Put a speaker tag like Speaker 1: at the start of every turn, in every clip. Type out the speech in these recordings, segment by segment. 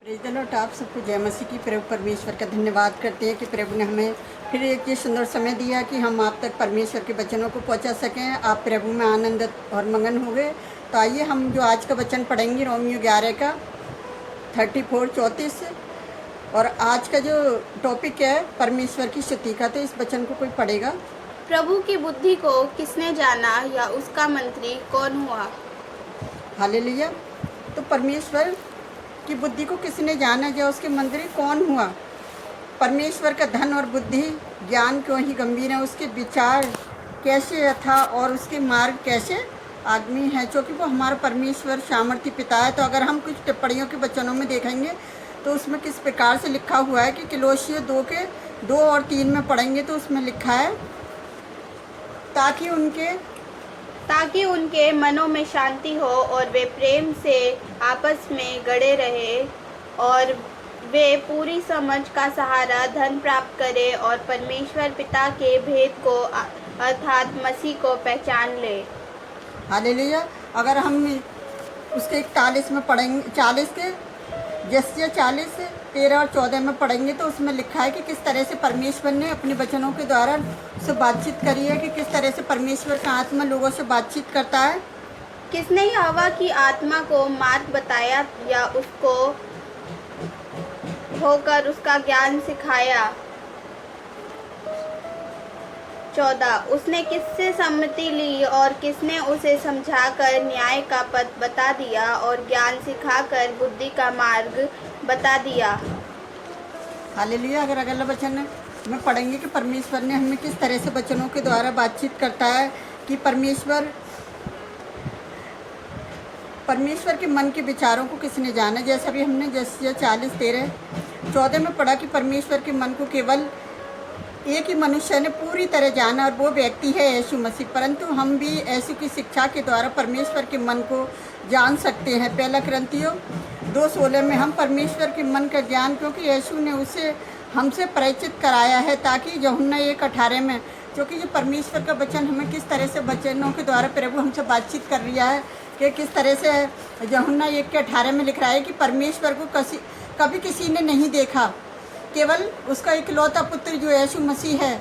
Speaker 1: Praise the Lord. आप सबको जय मसीह की। प्रभु परमेश्वर का धन्यवाद करते हैं कि प्रभु ने हमें फिर एक ये सुंदर समय दिया कि हम आप तक परमेश्वर के वचनों को पहुंचा सकें। आप प्रभु में आनंदित और मगन हो गए। तो आइए हम जो आज का वचन पढ़ेंगे रोमियो 11 का 34-34। और आज का जो टॉपिक है परमेश्वर की स्तुति का। तो इस वचन को कोई पढ़ेगा।
Speaker 2: प्रभु की बुद्धि को किसने जाना या उसका मंत्री कौन हुआ।
Speaker 1: हालेलुया। तो परमेश्वर की बुद्धि को किसने जाना या उसके मंत्री कौन हुआ। परमेश्वर का धन और बुद्धि ज्ञान क्यों ही गंभीर है, उसके विचार कैसे था और उसके मार्ग कैसे आदमी है, क्योंकि वो हमारा परमेश्वर सामर्थ्य पिता है। तो अगर हम कुछ टिप्पणियों के वचनों में देखेंगे तो उसमें किस प्रकार से लिखा हुआ है कि कोलोसियों 2 के 2 और 3 में पढ़ेंगे तो उसमें लिखा है
Speaker 2: ताकि उनके मनों में शांति हो और वे प्रेम से आपस में गड़े रहे और वे पूरी समझ का सहारा धन प्राप्त करे और परमेश्वर पिता के भेद को अर्थात मसीह को पहचान ले।
Speaker 1: हालेलुया। अगर हम उसके 41 में पढ़ेंगे, 40 के यशायाह 40 13 और 14 में पढ़ेंगे तो उसमें लिखा है कि किस तरह से परमेश्वर ने अपने वचनों के द्वारा उससे बातचीत करी है, कि किस तरह से परमेश्वर का आत्मा लोगों से बातचीत करता है।
Speaker 2: किसने यहोवा की आत्मा को मार्ग बताया या उसको होकर उसका ज्ञान सिखाया। 14 उसने किससे सम्मति ली और किसने उसे समझाकर न्याय का पथ बता दिया और ज्ञान सिखाकर बुद्धि का मार्ग बता दिया।
Speaker 1: हालेलुया। अगर अगला वचन में पढ़ेंगे कि परमेश्वर ने हमें किस तरह से वचनों के द्वारा बातचीत करता है, कि परमेश्वर के मन के विचारों को किसने जाना। जैसा भी हमने यशायाह 40:13-14 में पढ़ा कि परमेश्वर के मन को केवल एक ही मनुष्य ने पूरी तरह जाना और वो व्यक्ति है यीशु मसीह। परंतु हम भी यीशु की शिक्षा के द्वारा परमेश्वर के मन को जान सकते हैं। 1 कुरिन्थियों 2:16 में हम परमेश्वर के मन का ज्ञान, क्योंकि यीशु ने उसे हमसे परिचित कराया है, ताकि यूहन्ना 1:18 में, क्योंकि जो परमेश्वर का वचन हमें किस तरह से वचनों के द्वारा प्रभु हमसे बातचीत कर रहा है, कि किस तरह से यूहन्ना 1:18 में लिख रहा है कि परमेश्वर को कभी किसी ने नहीं देखा, केवल उसका इकलौता पुत्र जो यीशु मसीह है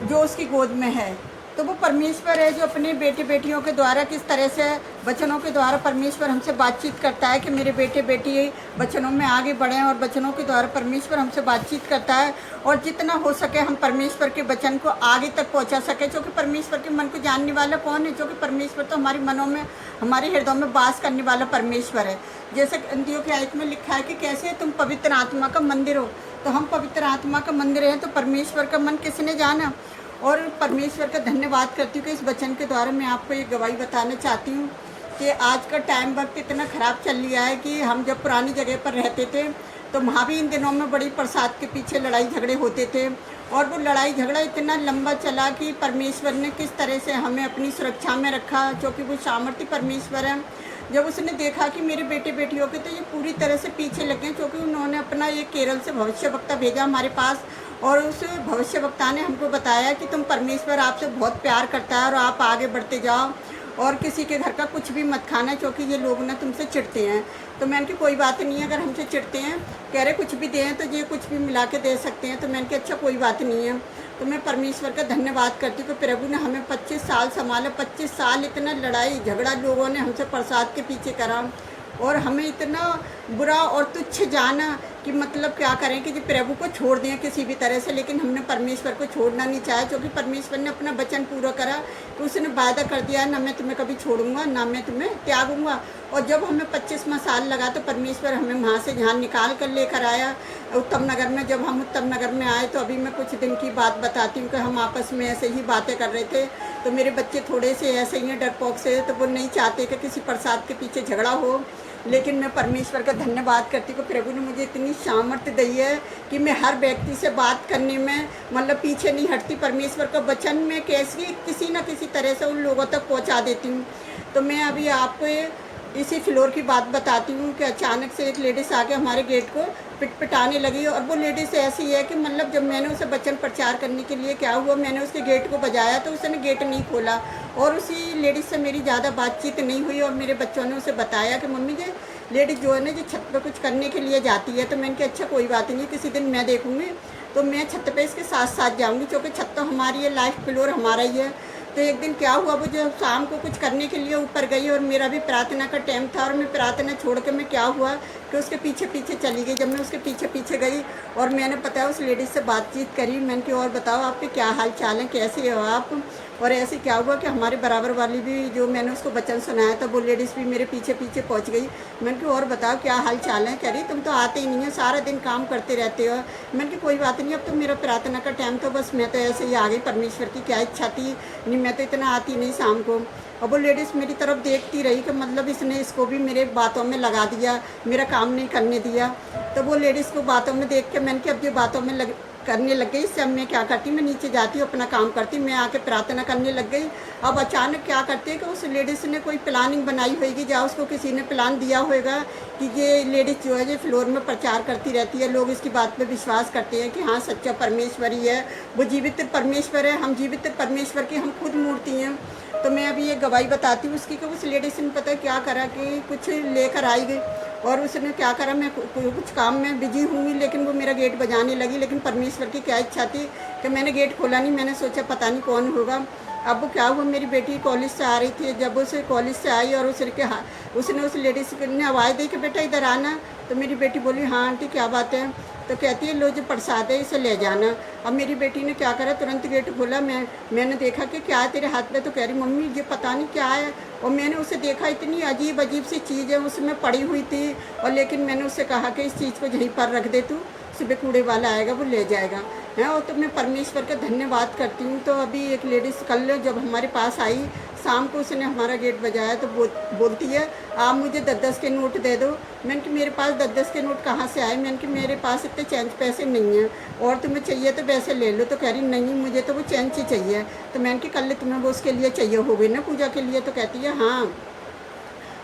Speaker 1: जो उसकी गोद में है। तो वो परमेश्वर है जो अपने बेटे बेटियों के द्वारा किस तरह से वचनों के द्वारा परमेश्वर हमसे बातचीत करता है, कि मेरे बेटे बेटी वचनों में आगे बढ़ें, और वचनों के द्वारा परमेश्वर हमसे बातचीत करता है और जितना हो सके हम परमेश्वर के वचन को आगे तक पहुंचा सके। क्योंकि परमेश्वर के मन को जानने वाला कौन है, क्योंकि परमेश्वर तो हमारे मनों में, हमारे हृदयों में वास करने वाला परमेश्वर है। जैसे अंत्योख्या आयत में लिखा है कि कैसे तुम पवित्र आत्मा का मंदिर हो। तो हम पवित्र आत्मा का मंदिर हैं, तो परमेश्वर का मन किसने जाना। और परमेश्वर का धन्यवाद करती हूँ कि इस वचन के द्वारा मैं आपको एक गवाही बताना चाहती हूँ कि आज का टाइम वक्त इतना ख़राब चल रहा है कि हम जब पुरानी जगह पर रहते थे तो वहाँ भी इन दिनों में बड़ी प्रसाद के पीछे लड़ाई झगड़े होते थे, और वो लड़ाई झगड़ा इतना लंबा चला कि परमेश्वर ने किस तरह से हमें अपनी सुरक्षा में रखा, क्योंकि वो सामर्थ्य परमेश्वर है। जब उसने देखा कि मेरे बेटे बेटियों के तो ये पूरी तरह से पीछे लगे, क्योंकि उन्होंने अपना ये केरल से भविष्यवक्ता भेजा हमारे पास, और उस भविष्यवक्ता ने हमको बताया कि तुम परमेश्वर आपसे बहुत प्यार करता है और आप आगे बढ़ते जाओ और किसी के घर का कुछ भी मत खाना, क्योंकि ये लोग ना तुमसे चिढ़ते हैं। तो मैंने कि कोई बात नहीं है, अगर हमसे चिढ़ते हैं, कह रहे कुछ भी दें तो ये कुछ भी मिला के दे सकते हैं। तो मैंने कि अच्छा कोई बात नहीं है। तो मैं परमेश्वर का धन्यवाद करती हूँ कि प्रभु ने हमें 25 साल संभाला। 25 साल इतना लड़ाई झगड़ा लोगों ने हमसे प्रसाद के पीछे करा और हमें इतना बुरा और तुच्छ जाना कि मतलब क्या करें कि प्रभु को छोड़ दें किसी भी तरह से। लेकिन हमने परमेश्वर को छोड़ना नहीं चाहा, क्योंकि परमेश्वर ने अपना वचन पूरा करा कि उसने वादा कर दिया ना मैं तुम्हें कभी छोड़ूंगा ना मैं तुम्हें त्यागूंगा। और जब हमें 25वां साल लगा तो परमेश्वर हमें वहाँ से यहाँ निकाल कर लेकर आया उत्तम नगर में। जब हम उत्तम नगर में आए तो अभी मैं कुछ दिन की बात बताती हूँ कि हम आपस में ऐसे ही बातें कर रहे थे। तो मेरे बच्चे थोड़े से ऐसे ही हैं डरपोक से, तो वो नहीं चाहते कि किसी प्रसाद के पीछे झगड़ा हो। लेकिन मैं परमेश्वर का धन्यवाद करती हूँ कि प्रभु ने मुझे इतनी सामर्थ्य दी है कि मैं हर व्यक्ति से बात करने में मतलब पीछे नहीं हटती। परमेश्वर का वचन में कैसे किसी न किसी तरह से उन लोगों तक पहुँचा देती हूँ। तो मैं अभी आपको इसी फ्लोर की बात बताती हूँ कि अचानक से एक लेडीज़ आके हमारे गेट को पिटपिटाने लगी। और वो लेडीज़ ऐसी है कि मतलब जब मैंने उसे वचन प्रचार करने के लिए क्या हुआ, मैंने उसके गेट को बजाया तो उसने गेट नहीं खोला। और उसी लेडीज़ से मेरी ज़्यादा बातचीत नहीं हुई और मेरे बच्चों ने उसे बताया कि मम्मी जी लेडीज़ जो है ना जो छत पे कुछ करने के लिए जाती है, तो मैंने कहा अच्छा कोई बात नहीं, किसी दिन मैं देखूँगी तो मैं छत पे इसके साथ साथ जाऊँगी, क्योंकि छत तो हमारी है, लाइफ फ्लोर हमारा ही है। तो एक दिन क्या हुआ, वो जो शाम को कुछ करने के लिए ऊपर गई और मेरा भी प्रार्थना का टाइम था, और मैं प्रार्थना छोड़ के मैं क्या हुआ कि उसके पीछे पीछे चली गई। जब मैं उसके पीछे पीछे गई और मैंने पता है उस लेडीज़ से बातचीत करी, मैंने कहा और बताओ आपके क्या हाल चाल है, कैसे हो आप। और ऐसे क्या हुआ कि हमारे बराबर वाली भी जो मैंने उसको वचन सुनाया था वो लेडीज़ भी मेरे पीछे पीछे पहुंच गई। मैंने कहा और बताओ क्या हाल चाल है। कह रही तुम तो आते ही नहीं हो, सारा दिन काम करते रहते हो। मैंने कहा कोई बात नहीं, अब तो मेरा प्रार्थना का टाइम था, बस मैं तो ऐसे ही आ गई, परमेश्वर की क्या इच्छा थी, नहीं मैं तो इतना आती नहीं शाम को। और वो लेडीज़ मेरी तरफ देखती रही कि मतलब इसने इसको भी मेरे बातों में लगा दिया, मेरा काम नहीं करने दिया। तो वो लेडीज़ को बातों में देख के मैंने कहा अब ये बातों में करने लग गई, इससे अब मैं क्या करती, मैं नीचे जाती हूँ अपना काम करती, मैं आके प्रार्थना करने लग गई। अब अचानक क्या करती है कि उस लेडीज़ ने कोई प्लानिंग बनाई होगी, जहाँ उसको किसी ने प्लान दिया होगा कि ये लेडीज़ जो है ये फ्लोर में प्रचार करती रहती है, लोग इसकी बात पे विश्वास करते हैं कि हाँ सच्चा परमेश्वर ही है, वो जीवित परमेश्वर है, हम जीवित परमेश्वर की हम खुद मूर्ति हैं। तो मैं अभी ये गवाही बताती हूँ उसकी कि उस लेडीज़ ने पता है क्या करा कि कुछ लेकर आई गई और उसने क्या करा, मैं कुछ काम में बिजी हूँ लेकिन वो मेरा गेट बजाने लगी, लेकिन परमेश्वर की क्या इच्छा थी कि मैंने गेट खोला नहीं, मैंने सोचा पता नहीं कौन होगा। अब वो क्या हुआ, मेरी बेटी कॉलेज से आ रही थी, जब उसे कॉलेज से आई और उसने उस लेडीज़ ने आवाज़ दी कि बेटा इधर आना, तो मेरी बेटी बोली हाँ आंटी क्या बात है। तो कहती है लो जो प्रसाद है इसे ले जाना। अब मेरी बेटी ने क्या करा, तुरंत गेट खोला, मैंने देखा कि क्या है तेरे हाथ में, तो कह रही मम्मी ये पता नहीं क्या है। और मैंने उसे देखा इतनी अजीब अजीब सी चीज़ है उसमें पड़ी हुई थी, और लेकिन मैंने उससे कहा कि इस चीज़ को यहीं पर रख दे तू, सुबह कूड़े वाला आएगा वो ले जाएगा है। और तो मैं परमेश्वर का धन्यवाद करती हूँ। तो अभी एक लेडीज़ कल जब हमारे पास आई शाम को, उसने हमारा गेट बजाया तो बोलती है आप मुझे 10-10 के नोट दे दो। मैंने कि मेरे पास 10-10 के नोट कहाँ से आए, मैंने कि मेरे पास इतने चेंज पैसे नहीं हैं, और तुम्हें चाहिए तो वैसे ले लो। तो कह रही नहीं मुझे तो वो चेंज ही चाहिए। तो मैंने कि कल तुम्हें वो उसके लिए चाहिए होगी ना पूजा के लिए। तो कहती है हाँ।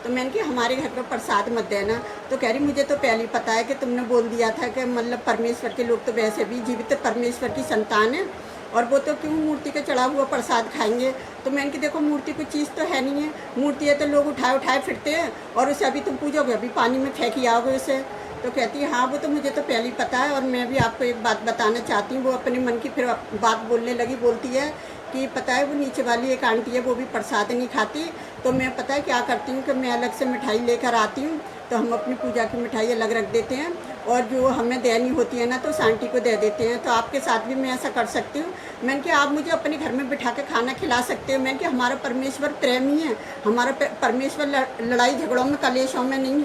Speaker 1: तो मैंने कि हमारे घर पर प्रसाद मत देना। तो कह रही मुझे तो पहले ही पता है कि तुमने बोल दिया था कि मतलब परमेश्वर के लोग तो वैसे भी जीवित परमेश्वर की संतान है, और वो तो क्यों मूर्ति का चढ़ा हुआ प्रसाद खाएंगे। तो मैंने कि देखो मूर्ति कोई चीज़ तो है नहीं है, मूर्ति है तो लोग उठाए उठाए फिरते हैं, और उसे अभी तुम पूजोगे अभी पानी में फेंकी आओगे उसे। तो कहती है हाँ वो तो मुझे तो पहले ही पता है। और मैं भी आपको एक बात बताना चाहती हूँ। वो अपने मन की फिर बात बोलने लगी, बोलती है कि पता है वो नीचे वाली एक आंटी है वो भी प्रसाद नहीं खाती, तो मैं पता है क्या करती हूँ कि मैं अलग से मिठाई लेकर आती हूँ, तो हम अपनी पूजा की मिठाई अलग रख देते हैं, और जो हमें देनी होती है ना तो उस आंटी को दे देते हैं। तो आपके साथ भी मैं ऐसा कर सकती हूँ। मैंने कि आप मुझे अपने घर में बिठा के खाना खिला सकते हो। मैंने कि हमारा परमेश्वर प्रेमी है, हमारा परमेश्वर लड़ाई झगड़ों में कलेशों में नहीं,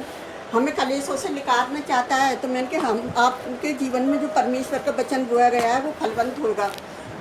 Speaker 1: हमें कलेशों से निकालना चाहता है। तो मैंने कि हम आपके जीवन में जो परमेश्वर का वचन बोया गया है वो फलवंत होगा।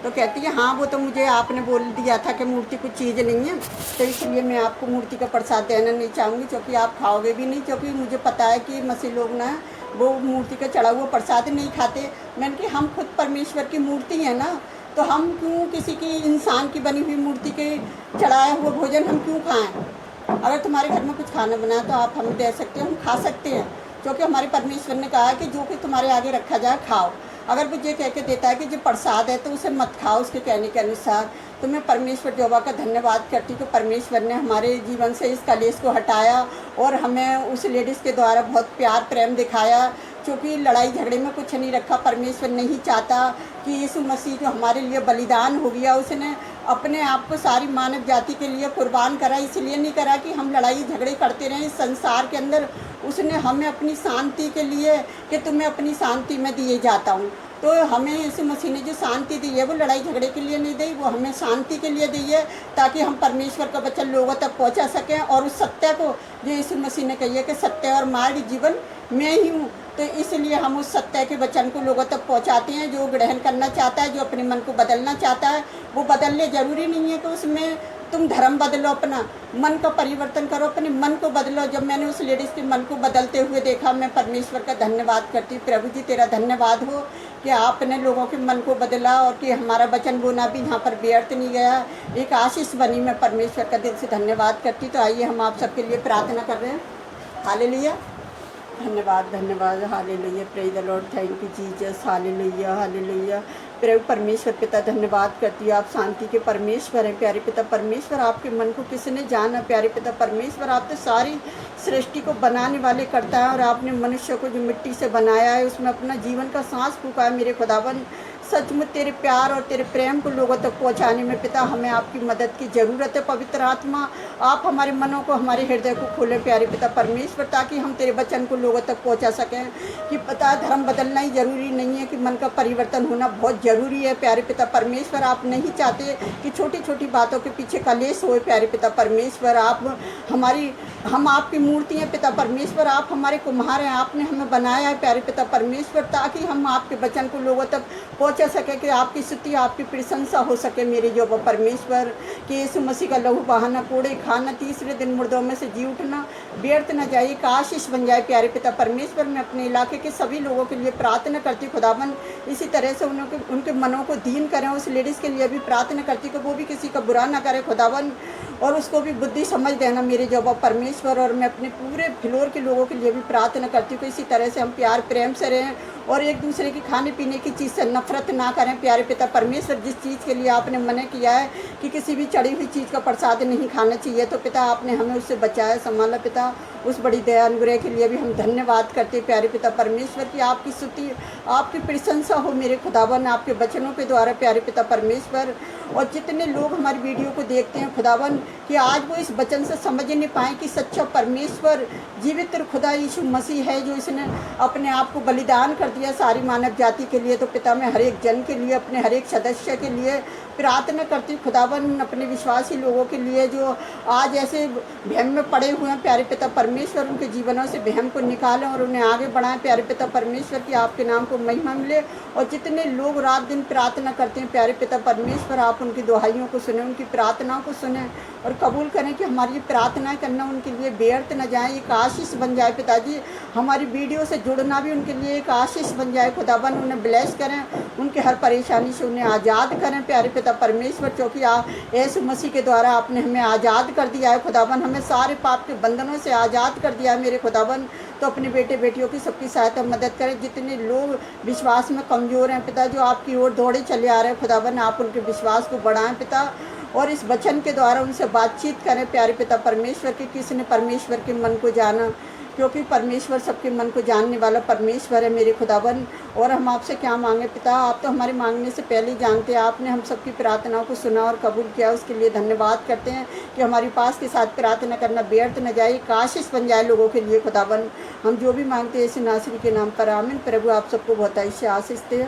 Speaker 1: तो कहती है हाँ वो तो मुझे आपने बोल दिया था कि मूर्ति कुछ चीज़ नहीं है, तो इसलिए मैं आपको मूर्ति का प्रसाद देना नहीं चाहूँगी, क्योंकि आप खाओगे भी नहीं, क्योंकि मुझे पता है कि मसीह लोग ना वो मूर्ति का चढ़ा हुआ प्रसाद नहीं खाते। मैंने कि हम खुद परमेश्वर की मूर्ति हैं ना, तो हम क्यों किसी की इंसान की बनी हुई मूर्ति के चढ़ाया हुआ भोजन हम क्यों खाएँ। अगर तुम्हारे घर में कुछ खाना बना तो आप हमें दे सकते हो, हम खा सकते हैं, क्योंकि हमारे परमेश्वर ने कहा है कि जो कि तुम्हारे आगे रखा जाए खाओ। अगर वो ये कह के देता है कि जो प्रसाद है तो उसे मत खाओ उसके कहने के अनुसार। तो मैं परमेश्वर यहोवा का धन्यवाद करती हूँ कि परमेश्वर ने हमारे जीवन से इस कलेश को हटाया और हमें उस लेडीज़ के द्वारा बहुत प्यार प्रेम दिखाया, क्योंकि लड़ाई झगड़े में कुछ नहीं रखा। परमेश्वर नहीं चाहता कि यीशु मसीह जो हमारे लिए बलिदान हो गया, उसने अपने आप को सारी मानव जाति के लिए कुर्बान करा, इसलिए नहीं करा कि हम लड़ाई झगड़े करते रहें इस संसार के अंदर। उसने हमें अपनी शांति के लिए कि तुम्हें अपनी शांति में दिए जाता हूँ, तो हमें यीशु मसीह ने जो शांति दी है वो लड़ाई झगड़े के लिए नहीं दी, वो हमें शांति के लिए दी है, ताकि हम परमेश्वर का वचन लोगों तक पहुंचा सकें। और उस सत्य को जो यीशु मसीह ने कही है कि सत्य और मार्ग जीवन मैं ही हूँ, तो इसलिए हम उस सत्य के वचन को लोगों तक पहुंचाते हैं। जो ग्रहण करना चाहता है, जो अपने मन को बदलना चाहता है, वो बदलने ज़रूरी नहीं है कि उसमें तुम धर्म बदलो, अपना मन का परिवर्तन करो, अपने मन को बदलो। जब मैंने उस लेडीज़ के मन को बदलते हुए देखा, मैं परमेश्वर का धन्यवाद करती हूँ। प्रभु जी तेरा धन्यवाद हो कि आपने लोगों के मन को बदला, और कि हमारा वचन बोना भी यहाँ पर व्यर्थ नहीं गया, एक आशीष बनी। मैं परमेश्वर का दिल से धन्यवाद करती। तो आइए हम आप सबके लिए प्रार्थना कर रहे हैं। हालेलुया। धन्यवाद धन्यवाद। Hallelujah, praise the Lord, thank you Jesus. Hallelujah hallelujah. प्रभु परमेश्वर पिता धन्यवाद करती हूँ, आप शांति के परमेश्वर हैं प्यारे पिता परमेश्वर। आपके मन को किसने जाना प्यारे पिता परमेश्वर। आप तो सारी सृष्टि को बनाने वाले करता है, और आपने मनुष्य को जो मिट्टी से बनाया है उसमें अपना जीवन का सांस फूका है मेरे खुदावन। सचमुच तेरे प्यार और तेरे प्रेम को लोगों तक पहुंचाने में पिता हमें आपकी मदद की ज़रूरत है। पवित्र आत्मा, आप हमारे मनों को, हमारे हृदय को खोले प्यारे पिता परमेश्वर, ताकि हम तेरे वचन को लोगों तक पहुंचा सकें। कि पता धर्म बदलना ही ज़रूरी नहीं है, कि मन का परिवर्तन होना बहुत ज़रूरी है प्यारे पिता परमेश्वर। आप नहीं चाहते कि छोटी छोटी बातों के पीछे कलेश होए प्यारे पिता परमेश्वर। हम आपकी मूर्ति हैं पिता परमेश्वर, आप हमारे कुम्हार हैं, आपने हमें बनाया है प्यारे पिता परमेश्वर, ताकि हम आपके वचन को लोगों तक पहुंचा सके, कि आपकी स्तुति आपकी प्रशंसा हो सके मेरे जो परमेश्वर। कि यीशु मसीह का लहू बहाना, कोड़े खाना, तीसरे दिन मुर्दों में से जी उठना व्यर्थ न जाए, का आशीष बन जाए प्यारे पिता परमेश्वर। मैं अपने इलाके के सभी लोगों के लिए प्रार्थना करती खुदावन, इसी तरह से उनके मनों को दीन करें। उस लेडीज़ के लिए भी प्रार्थना करती कि वो भी किसी का बुरा ना करे खुदावन, और उसको भी बुद्धि समझ देना मेरे जो परमेश्वर। और मैं अपने पूरे फ्लोर के लोगों के लिए भी प्रार्थना करती हूँ कि इसी तरह से हम प्यार प्रेम से रहें, और एक दूसरे की खाने पीने की चीज़ से नफरत ना करें प्यारे पिता परमेश्वर। जिस चीज़ के लिए आपने मना किया है कि किसी भी चढ़ी हुई चीज़ का प्रसाद नहीं खाना चाहिए, तो पिता आपने हमें उससे बचाया संभाला पिता। उस बड़ी दया अनुग्रह के लिए भी हम धन्यवाद करते हैं प्यारे पिता परमेश्वर, की आपकी स्तुति आपकी प्रशंसा हो मेरे खुदावन आपके वचनों के द्वारा प्यारे पिता परमेश्वर। और जितने लोग हमारी वीडियो को देखते हैं खुदावन, कि आज वो इस वचन से समझ नहीं पाए कि सच्चा परमेश्वर जीवित खुदा यीशु मसीह है, जो इसने अपने आप को बलिदान कर दिया सारी मानव जाति के लिए। तो पिता मैं हर एक जन के लिए, अपने हर एक सदस्य के लिए प्रार्थना करती हूँ खुदावन, अपने विश्वासी लोगों के लिए जो आज ऐसे वहम में पड़े हुए हैं प्यारे पिता परमेश्वर, उनके जीवनों से वहम को निकालें और उन्हें आगे बढ़ाएं प्यारे पिता परमेश्वर, की आपके नाम को महिमा मिले। और जितने लोग रात दिन प्रार्थना करते हैं प्यारे पिता परमेश्वर, आप उनकी दुहाइयों को सुने, उनकी प्रार्थनाओं को सुने और कबूल करें कि हमारी ये प्रार्थनाएं करना उनके लिए व्यर्थ न जाए, एक आशीष बन जाए पिताजी। हमारी वीडियो से जुड़ना भी उनके लिए एक आशीष बन जाए खुदावन। उन्हें ब्लेस करें, उनके हर परेशानी से उन्हें आज़ाद करें प्यारे पिता परमेश्वर, क्योंकि यीशु मसीह के द्वारा आपने हमें आज़ाद कर दिया है खुदावन, हमें सारे पाप के बंधनों से आज़ाद कर दिया है मेरे खुदावन। तो अपने बेटे बेटियों की सबकी सहायता मदद करें। जितने लोग विश्वास में कमज़ोर हैं पिता, जो आपकी ओर दौड़े चले आ रहे हैं खुदावन, आप उनके विश्वास को बढ़ाएं पिता, और इस वचन के द्वारा उनसे बातचीत करें प्यारे पिता परमेश्वर, की किसने परमेश्वर के मन को जाना, क्योंकि परमेश्वर सबके मन को जानने वाला परमेश्वर है मेरे खुदावन। और हम आपसे क्या मांगे पिता, आप तो हमारे मांगने से पहले ही जानते हैं। आपने हम सबकी प्रार्थनाओं को सुना और कबूल किया, उसके लिए धन्यवाद करते हैं कि हमारी पास के साथ प्रार्थना करना व्यर्थ न जाए, एक आशीष बन जाए लोगों के लिए खुदावन। हम जो भी मांगते हैं इस नासरी के नाम पर आमीन। प्रभु आप सबको बहुत से आशीष दें।